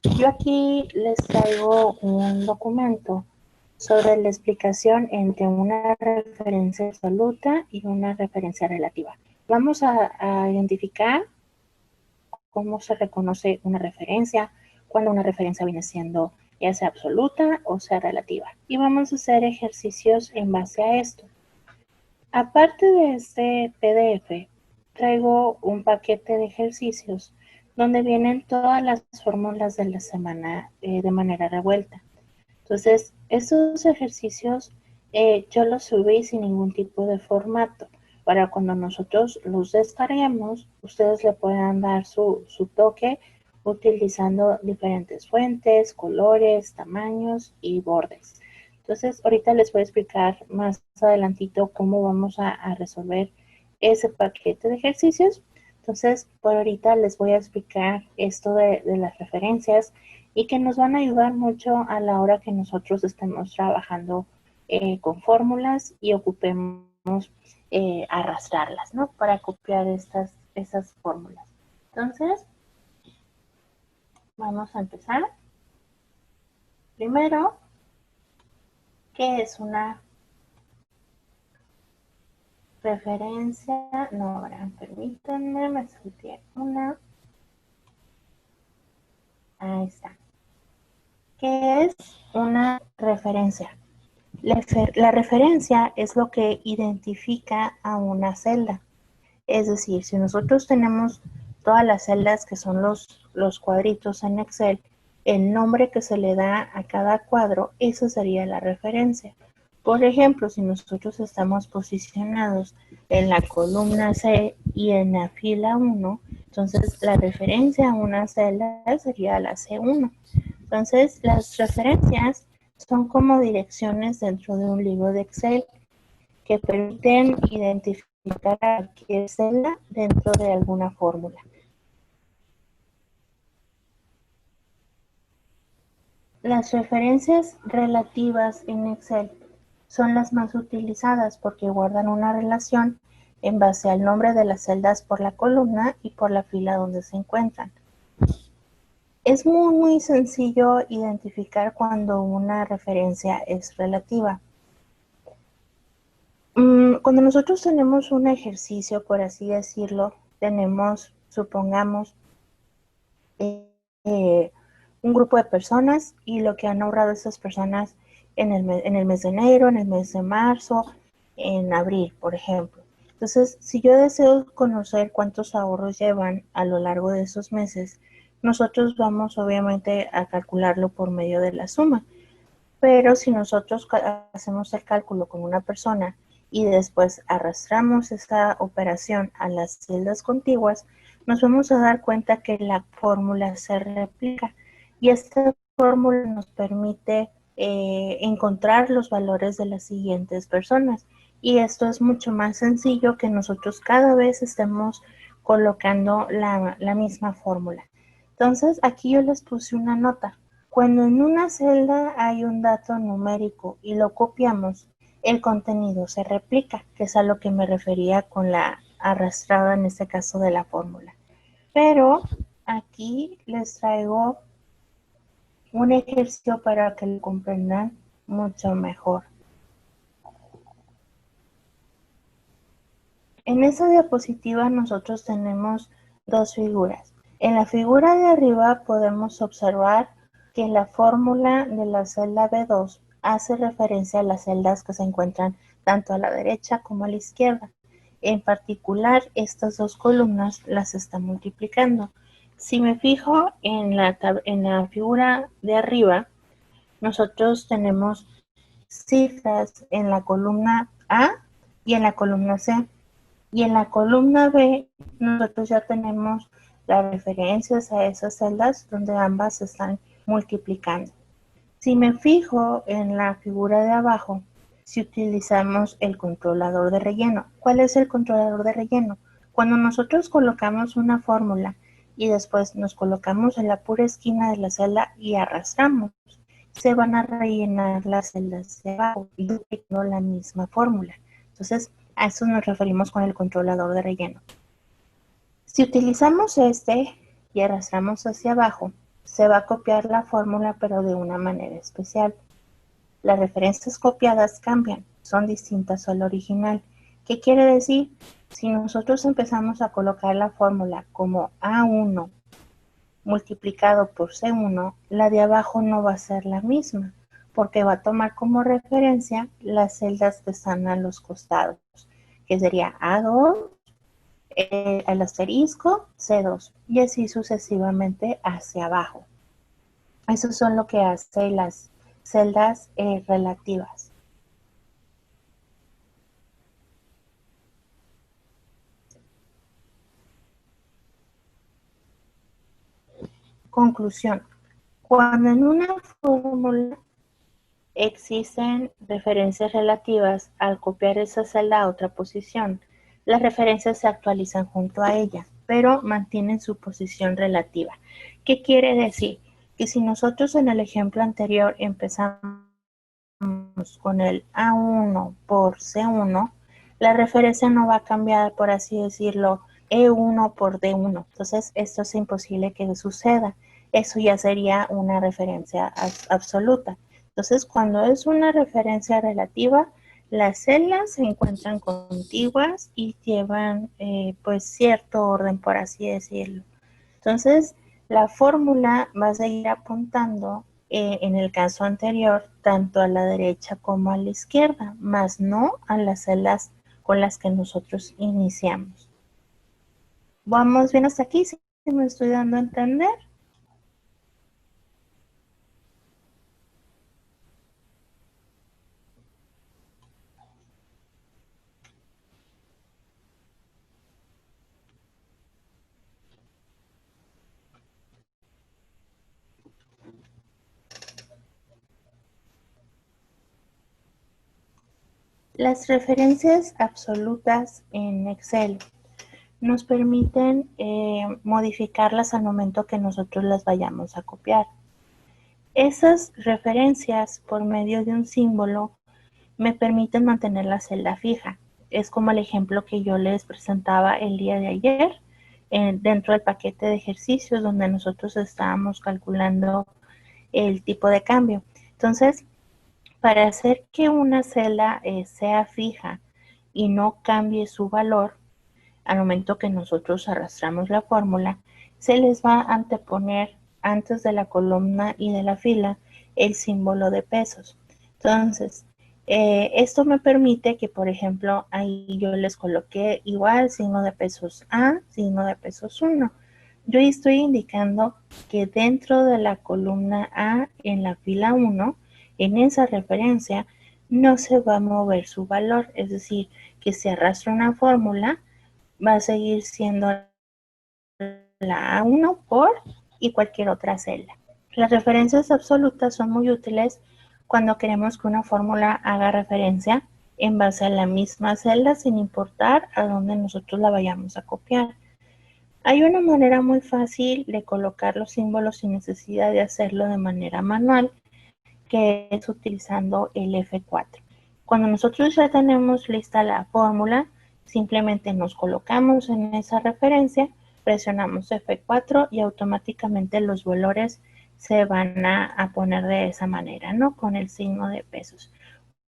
Yo aquí les traigo un documento sobre la explicación entre una referencia absoluta y una referencia relativa. Vamos a identificar cómo se reconoce una referencia, cuando una referencia viene siendo ya sea absoluta o sea relativa. Y vamos a hacer ejercicios en base a esto. Aparte de este PDF, traigo un paquete de ejercicios donde vienen todas las fórmulas de la semana de manera revuelta. Entonces, estos ejercicios yo los subí sin ningún tipo de formato para cuando nosotros los descarguemos, ustedes le puedan dar su toque utilizando diferentes fuentes, colores, tamaños y bordes. Entonces, ahorita les voy a explicar más adelantito cómo vamos a resolver ese paquete de ejercicios. Entonces, por ahorita les voy a explicar esto de las referencias y que nos van a ayudar mucho a la hora que nosotros estemos trabajando con fórmulas y ocupemos arrastrarlas, ¿no? Para copiar esas fórmulas. Entonces, vamos a empezar. Primero, ¿qué es una referencia? No, verán, permítanme, me salté una. Ahí está. ¿Qué es una referencia? La referencia es lo que identifica a una celda. Es decir, si nosotros tenemos todas las celdas que son los cuadritos en Excel, el nombre que se le da a cada cuadro, esa sería la referencia. Por ejemplo, si nosotros estamos posicionados en la columna C y en la fila 1, entonces la referencia a una celda sería la C1. Entonces, las referencias son como direcciones dentro de un libro de Excel que permiten identificar a cualquier celda dentro de alguna fórmula. Las referencias relativas en Excel son las más utilizadas porque guardan una relación en base al nombre de las celdas por la columna y por la fila donde se encuentran. Es muy sencillo identificar cuando una referencia es relativa. Cuando nosotros tenemos un ejercicio, por así decirlo, tenemos, supongamos, eh, un grupo de personas y lo que han ahorrado esas personas en el mes de enero, en el mes de marzo, en abril, por ejemplo. Entonces, si yo deseo conocer cuántos ahorros llevan a lo largo de esos meses, nosotros vamos obviamente a calcularlo por medio de la suma. Pero si nosotros hacemos el cálculo con una persona y después arrastramos esa operación a las celdas contiguas, nos vamos a dar cuenta que la fórmula se replica y esta fórmula nos permite encontrar los valores de las siguientes personas. Y esto es mucho más sencillo que nosotros cada vez estemos colocando la misma fórmula. Entonces, aquí yo les puse una nota. Cuando en una celda hay un dato numérico y lo copiamos, el contenido se replica, que es a lo que me refería con la arrastrada en este caso de la fórmula. Pero aquí les traigo un ejercicio para que lo comprendan mucho mejor. En esa diapositiva nosotros tenemos dos figuras. En la figura de arriba podemos observar que la fórmula de la celda B2 hace referencia a las celdas que se encuentran tanto a la derecha como a la izquierda. En particular, estas dos columnas las está multiplicando. Si me fijo en la figura de arriba, nosotros tenemos cifras en la columna A y en la columna C. Y en la columna B, nosotros ya tenemos las referencias a esas celdas donde ambas se están multiplicando. Si me fijo en la figura de abajo, si utilizamos el controlador de relleno. ¿Cuál es el controlador de relleno? Cuando nosotros colocamos una fórmula y después nos colocamos en la pura esquina de la celda y arrastramos, se van a rellenar las celdas de abajo y no la misma fórmula. Entonces, a eso nos referimos con el controlador de relleno. Si utilizamos este y arrastramos hacia abajo, se va a copiar la fórmula, pero de una manera especial. Las referencias copiadas cambian, son distintas al original. ¿Qué quiere decir? Si nosotros empezamos a colocar la fórmula como A1 multiplicado por C1, la de abajo no va a ser la misma, porque va a tomar como referencia las celdas que están a los costados, que sería A2, el asterisco, C2, y así sucesivamente hacia abajo. Eso son lo que hace las celdas relativas. Conclusión. Cuando en una fórmula existen referencias relativas, al copiar esa celda a otra posición, las referencias se actualizan junto a ella, pero mantienen su posición relativa. ¿Qué quiere decir? Que si nosotros en el ejemplo anterior empezamos con el A1 por C1, la referencia no va a cambiar, por así decirlo, E1 por D1. Entonces, esto es imposible que suceda. Eso ya sería una referencia absoluta. Entonces, cuando es una referencia relativa, las celdas se encuentran contiguas y llevan pues cierto orden, por así decirlo. Entonces, la fórmula va a seguir apuntando, en el caso anterior, tanto a la derecha como a la izquierda, más no a las celdas con las que nosotros iniciamos. ¿Vamos bien hasta aquí? ¿Sí me estoy dando a entender? Las referencias absolutas en Excel nos permiten modificarlas al momento que nosotros las vayamos a copiar. Esas referencias, por medio de un símbolo, me permiten mantener la celda fija. Es como el ejemplo que yo les presentaba el día de ayer, dentro del paquete de ejercicios donde nosotros estábamos calculando el tipo de cambio. Entonces, para hacer que una celda sea fija y no cambie su valor, al momento que nosotros arrastramos la fórmula, se les va a anteponer antes de la columna y de la fila el símbolo de pesos. Entonces, esto me permite que, por ejemplo, ahí yo les coloqué igual signo de pesos A, signo de pesos 1. Yo estoy indicando que dentro de la columna A en la fila 1, en esa referencia, no se va a mover su valor, es decir, que si arrastro una fórmula, va a seguir siendo la A1 por y cualquier otra celda. Las referencias absolutas son muy útiles cuando queremos que una fórmula haga referencia en base a la misma celda sin importar a dónde nosotros la vayamos a copiar. Hay una manera muy fácil de colocar los símbolos sin necesidad de hacerlo de manera manual, que es utilizando el F4. Cuando nosotros ya tenemos lista la fórmula, simplemente nos colocamos en esa referencia, presionamos F4 y automáticamente los valores se van a poner de esa manera, ¿no? Con el signo de pesos.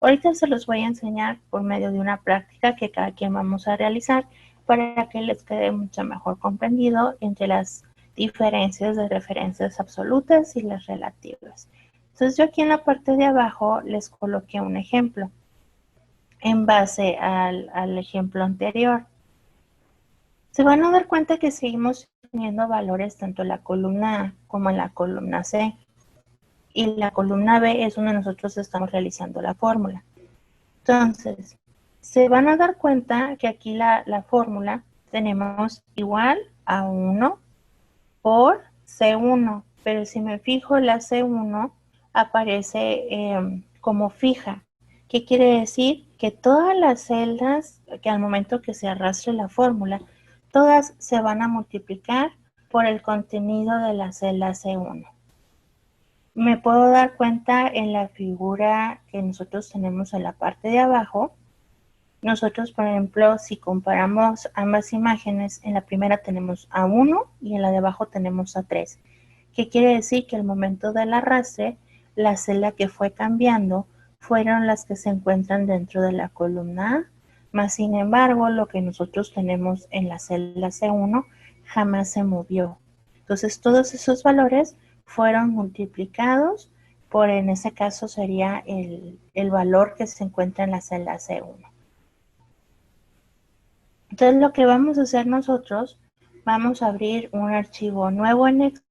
Ahorita se los voy a enseñar por medio de una práctica que cada quien vamos a realizar para que les quede mucho mejor comprendido entre las diferencias de referencias absolutas y las relativas. Entonces yo aquí en la parte de abajo les coloqué un ejemplo en base al ejemplo anterior. Se van a dar cuenta que seguimos teniendo valores tanto en la columna A como en la columna C. Y la columna B es donde nosotros estamos realizando la fórmula. Entonces, se van a dar cuenta que aquí la fórmula tenemos igual a 1 por C1, pero si me fijo la C1 aparece como fija. ¿Qué quiere decir? Que todas las celdas que al momento que se arrastre la fórmula, todas se van a multiplicar por el contenido de la celda C1. Me puedo dar cuenta en la figura que nosotros tenemos en la parte de abajo. Nosotros, por ejemplo, si comparamos ambas imágenes, en la primera tenemos A1 y en la de abajo tenemos A3. ¿Qué quiere decir? Que al momento del arrastre, la celda que fue cambiando fueron las que se encuentran dentro de la columna A, más sin embargo, lo que nosotros tenemos en la celda C1 jamás se movió. Entonces, todos esos valores fueron multiplicados por, en ese caso, sería el valor que se encuentra en la celda C1. Entonces, lo que vamos a hacer nosotros, vamos a abrir un archivo nuevo en Excel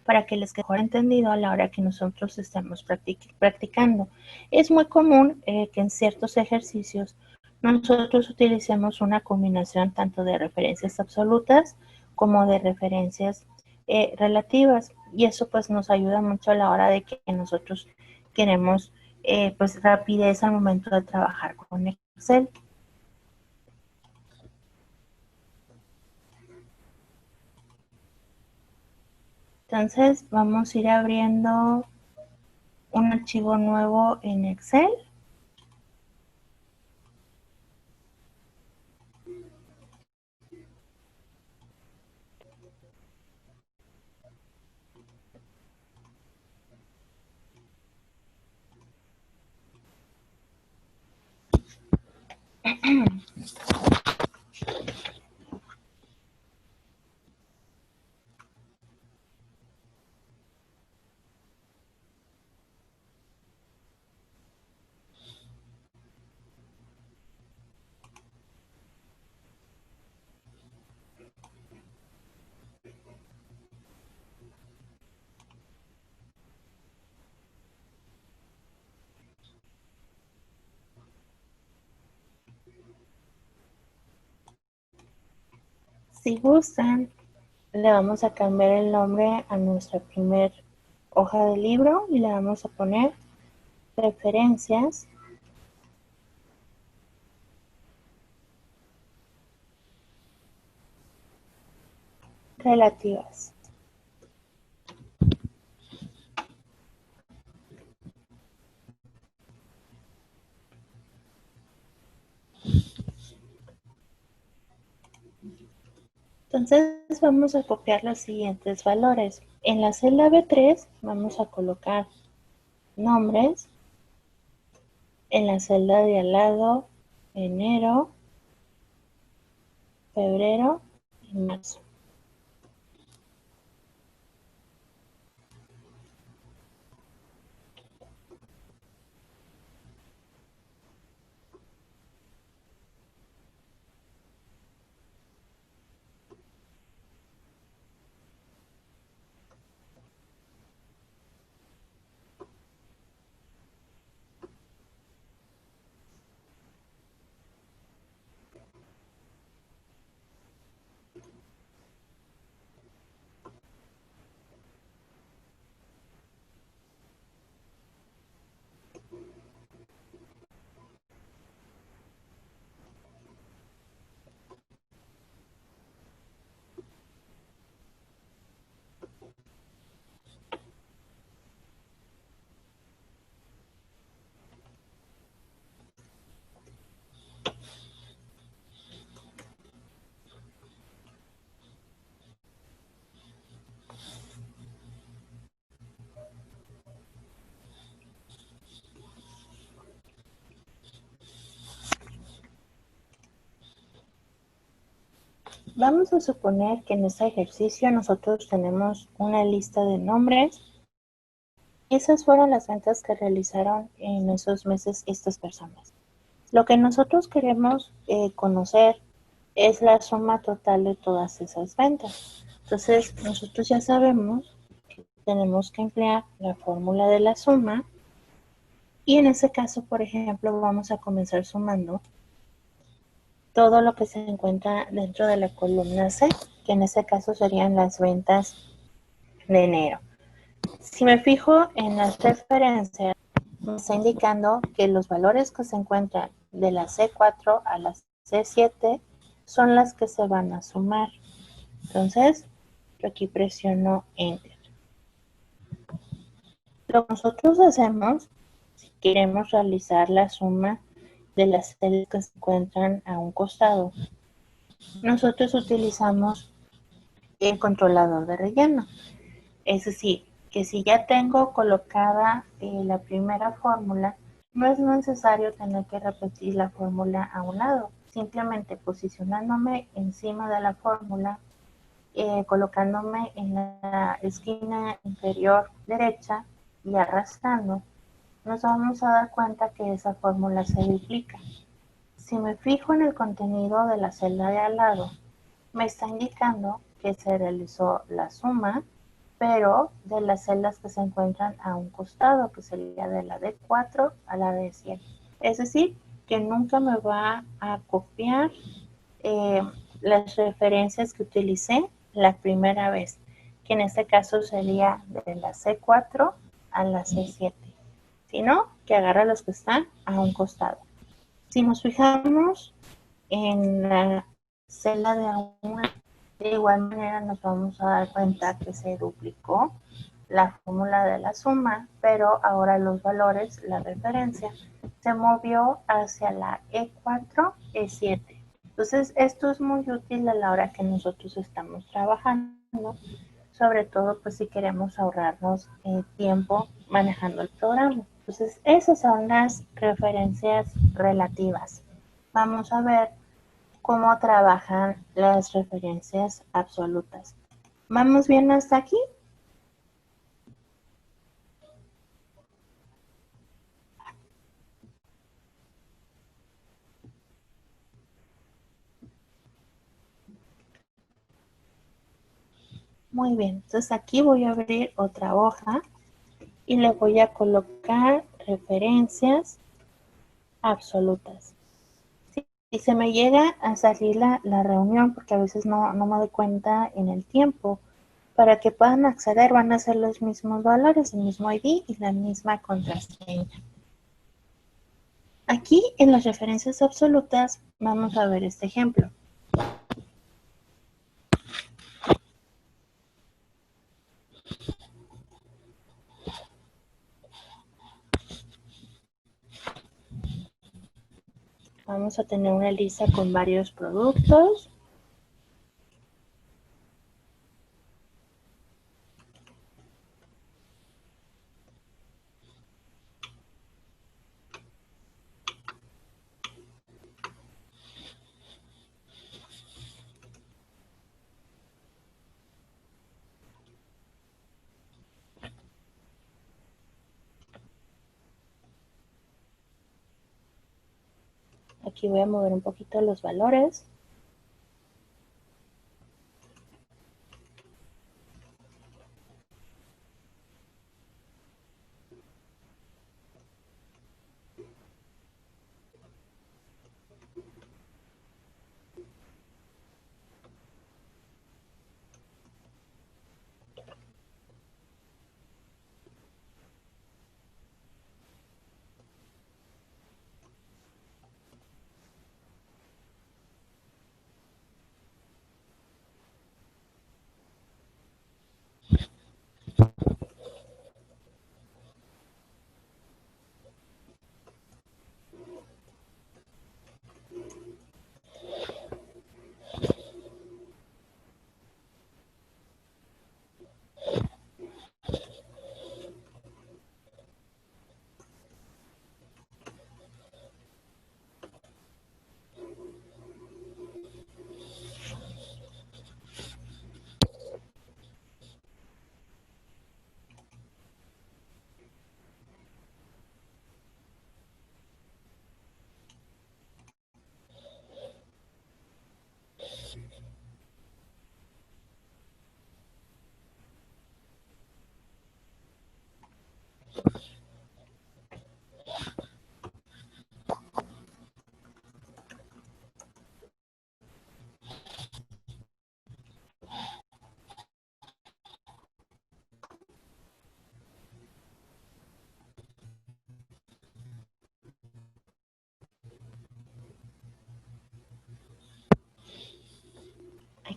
para que les quede mejor entendido a la hora que nosotros estamos practicando. Es muy común que en ciertos ejercicios nosotros utilicemos una combinación tanto de referencias absolutas como de referencias relativas, y eso pues nos ayuda mucho a la hora de que nosotros queremos pues rapidez al momento de trabajar con Excel. Entonces vamos a ir abriendo un archivo nuevo en Excel. Si gustan, le vamos a cambiar el nombre a nuestra primer hoja de libro y le vamos a poner referencias relativas. Entonces vamos a copiar los siguientes valores. En la celda B3 vamos a colocar nombres. En la celda de al lado, enero, febrero y marzo. Vamos a suponer que en este ejercicio nosotros tenemos una lista de nombres. Esas fueron las ventas que realizaron en esos meses estas personas. Lo que nosotros queremos conocer es la suma total de todas esas ventas. Entonces, nosotros ya sabemos que tenemos que emplear la fórmula de la suma, y en ese caso, por ejemplo, vamos a comenzar sumando todo lo que se encuentra dentro de la columna C, que en ese caso serían las ventas de enero. Si me fijo en las referencias, me está indicando que los valores que se encuentran de la C4 a la C7 son las que se van a sumar. Entonces, yo aquí presiono Enter. Lo que nosotros hacemos, si queremos realizar la suma de las celdas que se encuentran a un costado, nosotros utilizamos el controlador de relleno. Es decir, que si ya tengo colocada la primera fórmula, no es necesario tener que repetir la fórmula a un lado. Simplemente posicionándome encima de la fórmula, colocándome en la esquina inferior derecha y arrastrando, nos vamos a dar cuenta que esa fórmula se duplica. Si me fijo en el contenido de la celda de al lado, me está indicando que se realizó la suma, pero de las celdas que se encuentran a un costado, que sería de la D4 a la D7. Es decir, que nunca me va a copiar eh, las referencias que utilicé la primera vez, que en este caso sería de la C4 a la C7, sino que agarra los que están a un costado. Si nos fijamos en la celda de una, de igual manera nos vamos a dar cuenta que se duplicó la fórmula de la suma, pero ahora los valores, la referencia, se movió hacia la E4, E7. Entonces, esto es muy útil a la hora que nosotros estamos trabajando, sobre todo pues si queremos ahorrarnos tiempo manejando el programa. Entonces, esas son las referencias relativas. Vamos a ver cómo trabajan las referencias absolutas. ¿Vamos bien hasta aquí? Muy bien, entonces aquí voy a abrir otra hoja y le voy a colocar referencias absolutas. Si se me llega a salir la reunión, porque a veces no me doy cuenta en el tiempo, para que puedan acceder van a ser los mismos valores, el mismo ID y la misma contraseña. Aquí en las referencias absolutas vamos a ver este ejemplo. Vamos a tener una lista con varios productos. Aquí voy a mover un poquito los valores.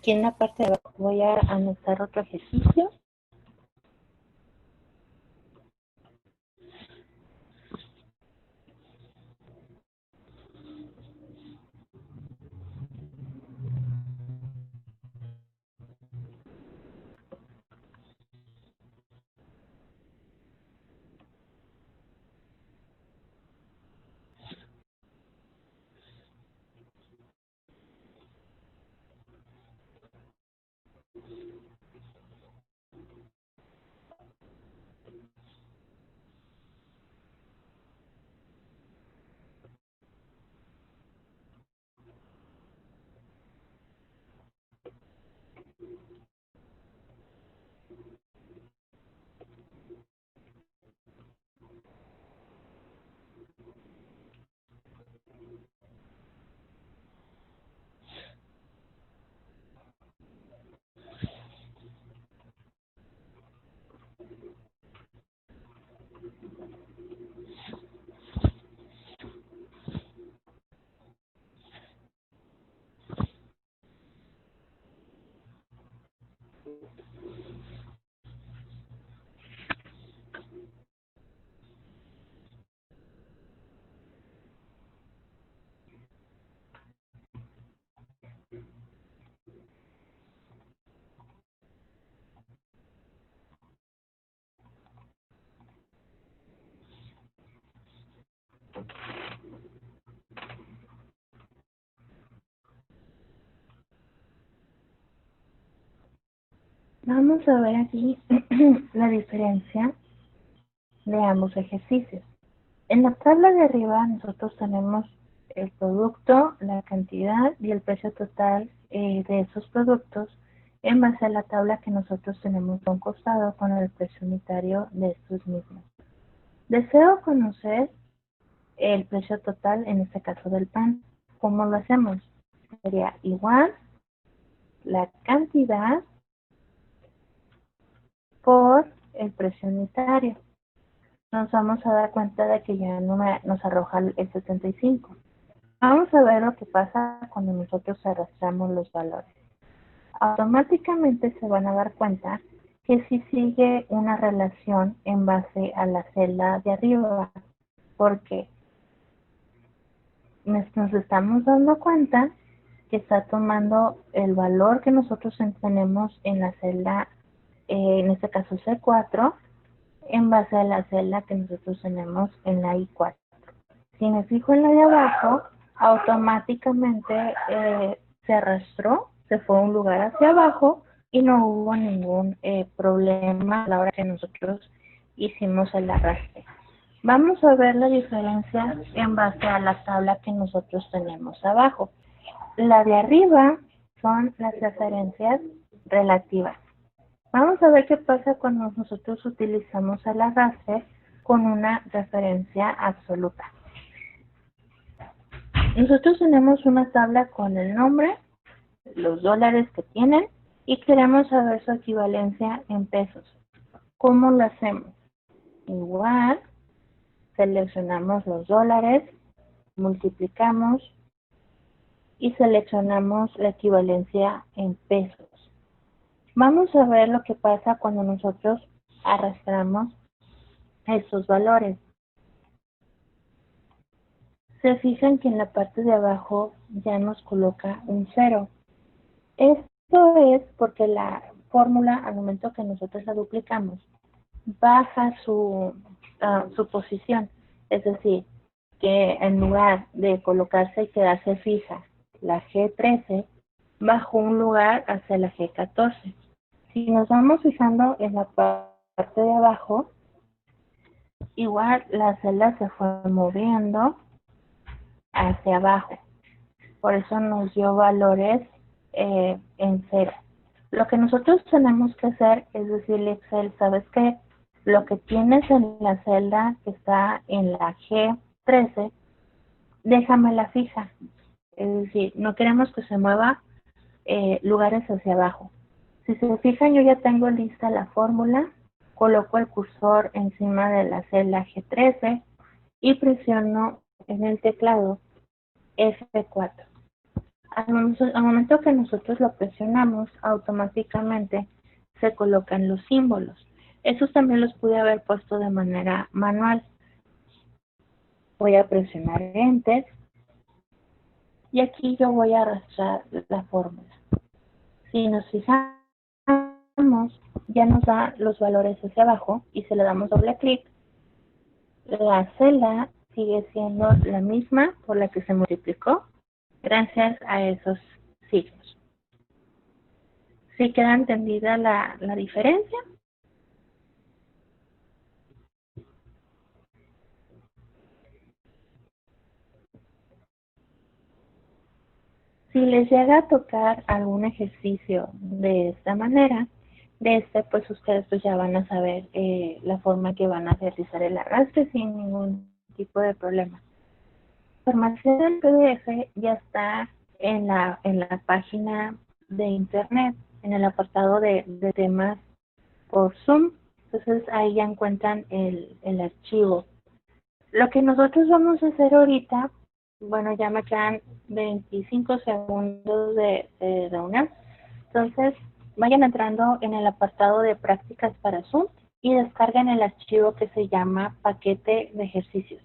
Aquí en la parte de abajo voy a anotar otro ejercicio. Vamos a ver aquí la diferencia de ambos ejercicios. En la tabla de arriba nosotros tenemos el producto, la cantidad y el precio total de esos productos en base a la tabla que nosotros tenemos a un costado con el precio unitario de estos mismos. Deseo conocer el precio total, en este caso del pan. ¿Cómo lo hacemos? Sería igual la cantidad por el precio unitario. Nos vamos a dar cuenta de que ya no nos arroja el 75. Vamos a ver lo que pasa cuando nosotros arrastramos los valores. Automáticamente se van a dar cuenta que si sigue una relación en base a la celda de arriba, porque nos estamos dando cuenta que está tomando el valor que nosotros tenemos en la celda, en este caso C4, en base a la celda que nosotros tenemos en la I4. Si me fijo en la de abajo, automáticamente se arrastró, se fue a un lugar hacia abajo y no hubo ningún problema a la hora que nosotros hicimos el arrastre. Vamos a ver la diferencia en base a la tabla que nosotros tenemos abajo. La de arriba son las referencias relativas. Vamos a ver qué pasa cuando nosotros utilizamos el arrastre con una referencia absoluta. Nosotros tenemos una tabla con el nombre, los dólares que tienen y queremos saber su equivalencia en pesos. ¿Cómo lo hacemos? Igual, seleccionamos los dólares, multiplicamos y seleccionamos la equivalencia en pesos. Vamos a ver lo que pasa cuando nosotros arrastramos estos valores. Se fijan que en la parte de abajo ya nos coloca un 0. Esto es porque la fórmula, al momento que nosotros la duplicamos, baja su posición. Es decir, que en lugar de colocarse y quedarse fija la G13, bajó un lugar hacia la G14. Si nos vamos fijando en la parte de abajo, igual la celda se fue moviendo hacia abajo. Por eso nos dio valores en 0. Lo que nosotros tenemos que hacer es decirle a Excel, ¿sabes qué? Lo que tienes en la celda que está en la G13, déjamela fija. Es decir, no queremos que se mueva lugares hacia abajo. Si se fijan, yo ya tengo lista la fórmula, coloco el cursor encima de la celda G13 y presiono en el teclado F4. Al momento que nosotros lo presionamos, automáticamente se colocan los símbolos. Esos también los pude haber puesto de manera manual. Voy a presionar Enter y aquí yo voy a arrastrar la fórmula. Si nos fijamos, ya nos da los valores hacia abajo y si le damos doble clic, la celda sigue siendo la misma por la que se multiplicó gracias a esos signos. ¿Sí queda entendida la diferencia? Si les llega a tocar algún ejercicio de esta manera, pues ustedes pues ya van a saber la forma que van a realizar el arrastre sin ningún tipo de problema. La información del PDF ya está en la página de internet, en el apartado de temas por Zoom. Entonces ahí ya encuentran el archivo. Lo que nosotros vamos a hacer ahorita, bueno, ya me quedan 25 segundos de reunión. Entonces, Vayan entrando en el apartado de prácticas para Zoom y descarguen el archivo que se llama paquete de ejercicios.